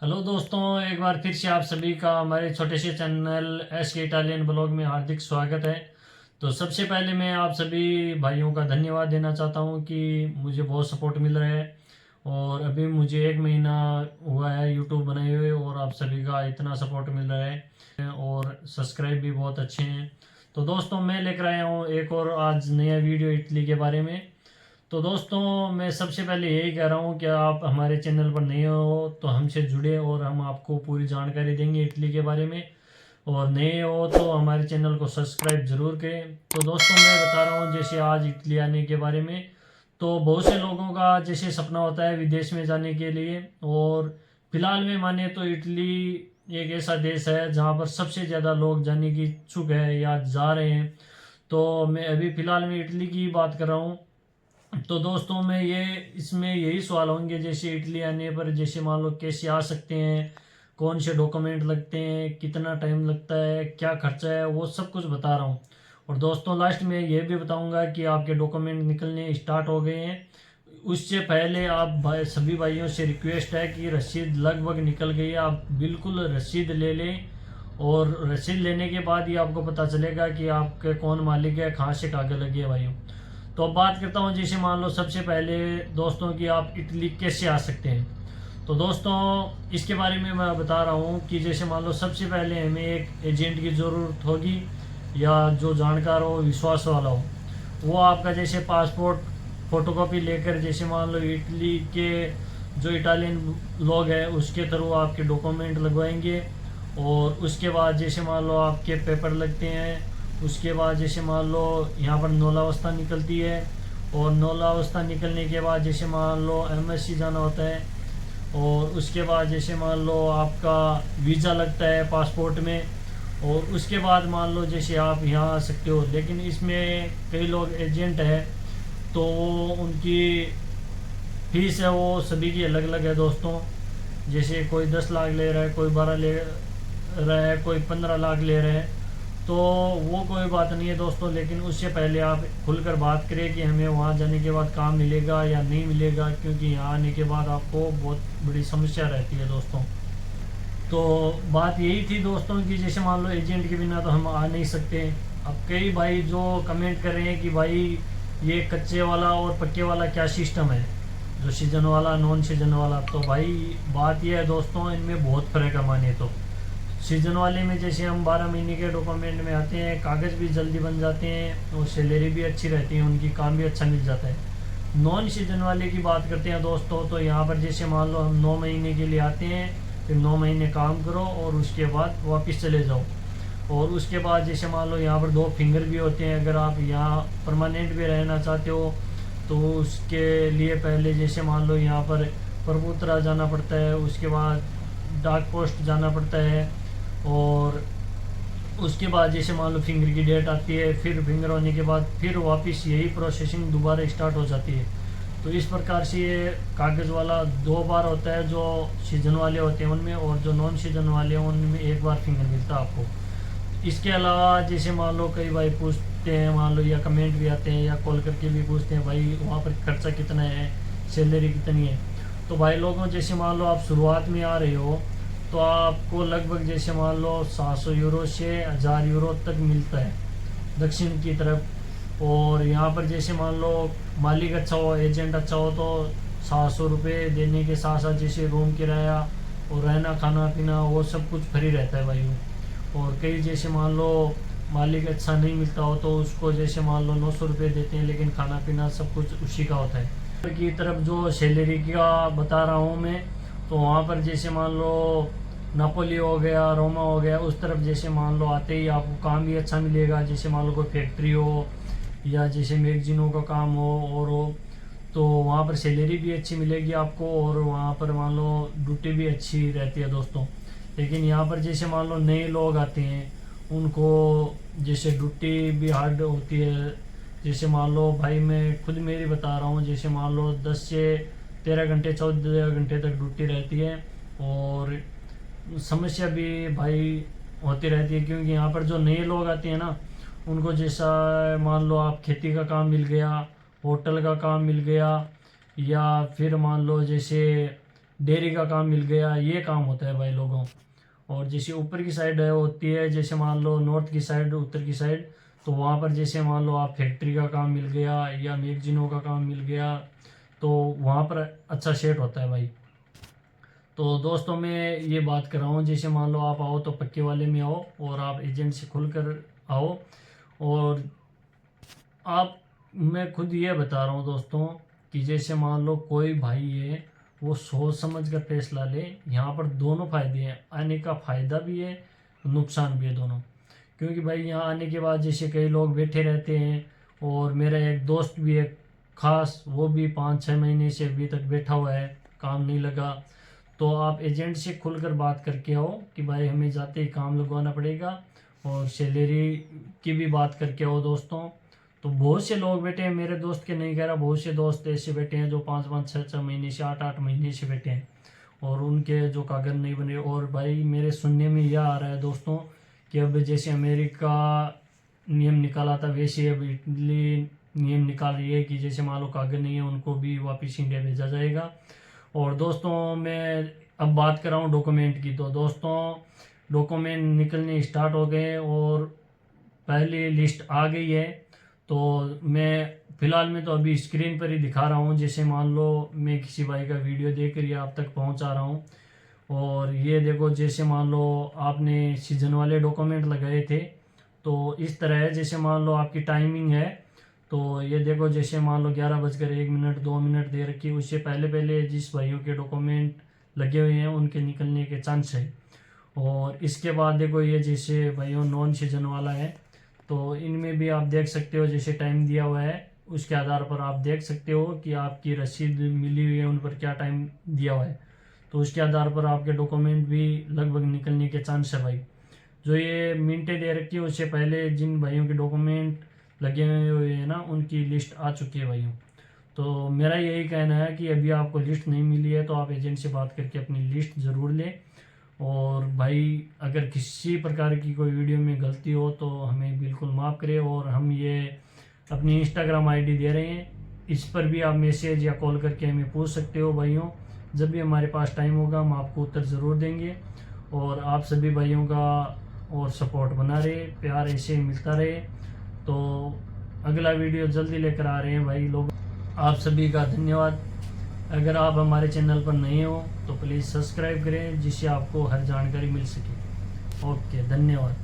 Hello दोस्तों, एक बार फिर से आप सभी का हमारे छोटे से चैनल एस के इटालियन ब्लॉग में हार्दिक स्वागत है। तो सबसे पहले मैं आप सभी भाइयों का धन्यवाद देना चाहता हूं कि मुझे बहुत सपोर्ट मिल रहा है। और अभी मुझे 1 महीना हुआ है यूट्यूब बनाए हुए और आप सभी का इतना सपोर्ट मिल रहा है और सब्सक्राइब भी बहुत अच्छे हैं। तो दोस्तों, मैं लेकर आया हूँ एक और आज नया वीडियो इटली के बारे में। तो दोस्तों, मैं सबसे पहले यही कह रहा हूँ कि आप हमारे चैनल पर नए हो तो हमसे जुड़े और हम आपको पूरी जानकारी देंगे इटली के बारे में। और नए हो तो हमारे चैनल को सब्सक्राइब जरूर करें। तो दोस्तों, मैं बता रहा हूँ जैसे आज इटली आने के बारे में। तो बहुत से लोगों का जैसे सपना होता है विदेश में जाने के लिए। और फिलहाल में माने तो इटली एक ऐसा देश है जहाँ पर सबसे ज़्यादा लोग जाने की इच्छुक है या जा रहे हैं। तो मैं अभी फिलहाल में इटली की बात कर रहा हूँ। तो दोस्तों, मैं ये इसमें यही सवाल होंगे जैसे इटली आने पर जैसे मान लो कैसे आ सकते हैं, कौन से डॉक्यूमेंट लगते हैं, कितना टाइम लगता है, क्या खर्चा है, वो सब कुछ बता रहा हूँ। और दोस्तों, लास्ट में ये भी बताऊंगा कि आपके डॉक्यूमेंट निकलने स्टार्ट हो गए हैं। उससे पहले आप भाई सभी भाइयों से रिक्वेस्ट है कि रसीद लगभग निकल गई है, आप बिल्कुल रसीद ले लें। और रसीद लेने के बाद ही आपको पता चलेगा कि आपके कौन मालिक है, कहाँ से कागज लगे है भाइयों। तो अब बात करता हूँ जैसे मान लो सबसे पहले दोस्तों कि आप इटली कैसे आ सकते हैं। तो दोस्तों, इसके बारे में मैं बता रहा हूँ कि जैसे मान लो सबसे पहले हमें एक एजेंट की ज़रूरत होगी या जो जानकार हो, विश्वास वाला हो। वो आपका जैसे पासपोर्ट फोटोकॉपी लेकर जैसे मान लो इटली के जो इटालियन लोग हैं उसके थ्रू आपके डॉक्यूमेंट लगवाएंगे। और उसके बाद जैसे मान लो आपके पेपर लगते हैं। उसके बाद जैसे मान लो यहाँ पर नौलावस्था निकलती है। और नौलावस्था निकलने के बाद जैसे मान लो एमएससी जाना होता है। और उसके बाद जैसे मान लो आपका वीज़ा लगता है पासपोर्ट में। और उसके बाद मान लो जैसे आप यहाँ आ सकते हो, लेकिन इसमें कई लोग एजेंट है तो उनकी फीस है वो सभी की अलग अलग है दोस्तों। जैसे कोई 10 लाख ले रहा है, कोई 12 ले रहा है, कोई 15 लाख ले रहा है। तो वो कोई बात नहीं है दोस्तों, लेकिन उससे पहले आप खुलकर बात करें कि हमें वहाँ जाने के बाद काम मिलेगा या नहीं मिलेगा, क्योंकि यहाँ आने के बाद आपको बहुत बड़ी समस्या रहती है दोस्तों। तो बात यही थी दोस्तों कि जैसे मान लो एजेंट के बिना तो हम आ नहीं सकते। अब कई भाई जो कमेंट कर रहे हैं कि भाई ये कच्चे वाला और पक्के वाला क्या सिस्टम है, जो सीजन वाला नॉन सीजन वाला। तो भाई बात यह है दोस्तों, इनमें बहुत फ़र्क है माने तो। सीजन वाले में जैसे हम 12 महीने के डॉक्यूमेंट में आते हैं, कागज़ भी जल्दी बन जाते हैं और सैलरी भी अच्छी रहती है उनकी, काम भी अच्छा मिल जाता है। नॉन सीजन वाले की बात करते हैं दोस्तों, तो यहाँ पर जैसे मान लो हम 9 महीने के लिए आते हैं, फिर 9 महीने काम करो और उसके बाद वापस चले जाओ। और उसके बाद जैसे मान लो यहाँ पर 2 फिंगर भी होते हैं, अगर आप यहाँ परमानेंट भी रहना चाहते हो तो उसके लिए पहले जैसे मान लो यहाँ पर प्रभुत्रा जाना पड़ता है, उसके बाद डाक पोस्ट जाना पड़ता है। और उसके बाद जैसे मान लो फिंगर की डेट आती है, फिर फिंगर होने के बाद फिर वापस यही प्रोसेसिंग दोबारा स्टार्ट हो जाती है। तो इस प्रकार से ये कागज़ वाला 2 बार होता है जो सीजन वाले होते हैं उनमें, और जो नॉन सीजन वाले हैं उनमें 1 बार फिंगर मिलता है आपको। इसके अलावा जैसे मान लो कई भाई पूछते हैं, मान लो या कमेंट भी आते हैं या कॉल करके भी पूछते हैं भाई वहाँ पर खर्चा कितना है, सैलरी कितनी है। तो भाई लोगों जैसे मान लो आप शुरुआत में आ रहे हो तो आपको लगभग जैसे मान लो 700 यूरो से 1000 यूरो तक मिलता है दक्षिण की तरफ। और यहाँ पर जैसे मान लो मालिक अच्छा हो, एजेंट अच्छा हो तो 700 रुपये देने के साथ साथ जैसे रूम किराया और रहना खाना पीना वो सब कुछ फ्री रहता है भाई। और कई जैसे मान लो मालिक अच्छा नहीं मिलता हो तो उसको जैसे मान लो 900 रुपये देते हैं, लेकिन खाना पीना सब कुछ उसी का होता है। की तरफ जो सैलरी का बता रहा हूँ मैं, तो वहाँ पर जैसे मान लो नापोली हो गया, रोमा हो गया, उस तरफ जैसे मान लो आते ही आपको काम भी अच्छा मिलेगा। जैसे मान लो कोई फैक्ट्री हो या जैसे मैगजीनों का काम हो और हो, तो वहाँ पर सैलरी भी अच्छी मिलेगी आपको और वहाँ पर मान लो ड्यूटी भी अच्छी रहती है दोस्तों। लेकिन यहाँ पर जैसे मान लो नए लोग आते हैं उनको जैसे ड्यूटी भी हार्ड होती है। जैसे मान लो भाई मैं खुद मेरी बता रहा हूँ, जैसे मान लो 10 से 13 घंटे 14 घंटे तक ड्यूटी रहती है। और समस्या भी भाई होती रहती है, क्योंकि यहाँ पर जो नए लोग आते हैं ना उनको जैसा मान लो आप खेती का काम मिल गया, होटल का काम मिल गया, या फिर मान लो जैसे डेयरी का काम मिल गया, ये काम होता है भाई लोगों। और जैसे ऊपर की साइड है होती है, जैसे मान लो नॉर्थ की साइड, उत्तर की साइड, तो वहाँ पर जैसे मान लो आप फैक्ट्री का काम मिल गया या मैगजीनों का काम मिल गया, तो वहाँ पर अच्छा सेट होता है भाई। तो दोस्तों मैं ये बात कर रहा हूँ, जैसे मान लो आप आओ तो पक्के वाले में आओ और आप एजेंट से खुल कर आओ। और आप, मैं खुद ये बता रहा हूँ दोस्तों कि जैसे मान लो कोई भाई है, वो सोच समझ कर फैसला ले। यहाँ पर दोनों फायदे हैं, आने का फ़ायदा भी है, नुकसान भी है दोनों। क्योंकि भाई यहाँ आने के बाद जैसे कई लोग बैठे रहते हैं, और मेरा एक दोस्त भी है खास, वो भी 5-6 महीने से अभी तक बैठा हुआ है, काम नहीं लगा। तो आप एजेंट से खुलकर बात करके आओ कि भाई हमें जाते ही काम लगवाना पड़ेगा, और सैलरी की भी बात करके आओ दोस्तों। तो बहुत से लोग बैठे हैं, मेरे दोस्त के नहीं कह रहा, बहुत से दोस्त ऐसे बैठे हैं जो 5-5, 6-6 महीने से, 8-8 महीने से बैठे हैं, और उनके जो कागज नहीं बने। और भाई मेरे सुनने में यह आ रहा है दोस्तों कि अब जैसे अमेरिका नियम निकाला था, वैसे अब इटली नियम निकाल रही है कि जैसे मान लो कागज नहीं है, उनको भी वापस इंडिया भेजा जाएगा। और दोस्तों मैं अब बात कर रहा हूँ डॉक्यूमेंट की। तो दोस्तों डॉक्यूमेंट निकलने स्टार्ट हो गए और पहली लिस्ट आ गई है। तो मैं फ़िलहाल में तो अभी स्क्रीन पर ही दिखा रहा हूँ, जैसे मान लो मैं किसी भाई का वीडियो देख कर ये आप तक पहुँचा रहा हूँ। और ये देखो, जैसे मान लो आपने सीजन वाले डॉक्यूमेंट लगाए थे, तो इस तरह है। जैसे मान लो आपकी टाइमिंग है, तो ये देखो जैसे मान लो 11:01 2 दे रखी, उससे पहले पहले जिस भाइयों के डॉक्यूमेंट लगे हुए हैं उनके निकलने के चांस है। और इसके बाद देखो ये जैसे भाइयों नॉन सीजन वाला है, तो इनमें भी आप देख सकते हो जैसे टाइम दिया हुआ है, उसके आधार पर आप देख सकते हो कि आपकी रसीद मिली हुई है, उन पर क्या टाइम दिया हुआ है। तो उसके आधार पर आपके डॉक्यूमेंट भी लगभग निकलने के चांस है भाई। जो ये मिनटें दे रखी है, उससे पहले जिन भाइयों के डॉक्यूमेंट लगे हुए हैं ना, उनकी लिस्ट आ चुकी है भाइयों। तो मेरा यही कहना है कि अभी आपको लिस्ट नहीं मिली है तो आप एजेंट से बात करके अपनी लिस्ट ज़रूर लें। और भाई अगर किसी प्रकार की कोई वीडियो में गलती हो तो हमें बिल्कुल माफ़ करें। और हम ये अपनी इंस्टाग्राम आईडी दे रहे हैं, इस पर भी आप मैसेज या कॉल करके हमें पूछ सकते हो भाइयों। जब भी हमारे पास टाइम होगा हम आपको उत्तर ज़रूर देंगे। और आप सभी भाइयों का और सपोर्ट बना रहे, प्यार ऐसे ही मिलता रहे। तो अगला वीडियो जल्दी लेकर आ रहे हैं भाई लोग। आप सभी का धन्यवाद। अगर आप हमारे चैनल पर नए हो तो प्लीज़ सब्सक्राइब करें, जिससे आपको हर जानकारी मिल सके। ओके, धन्यवाद।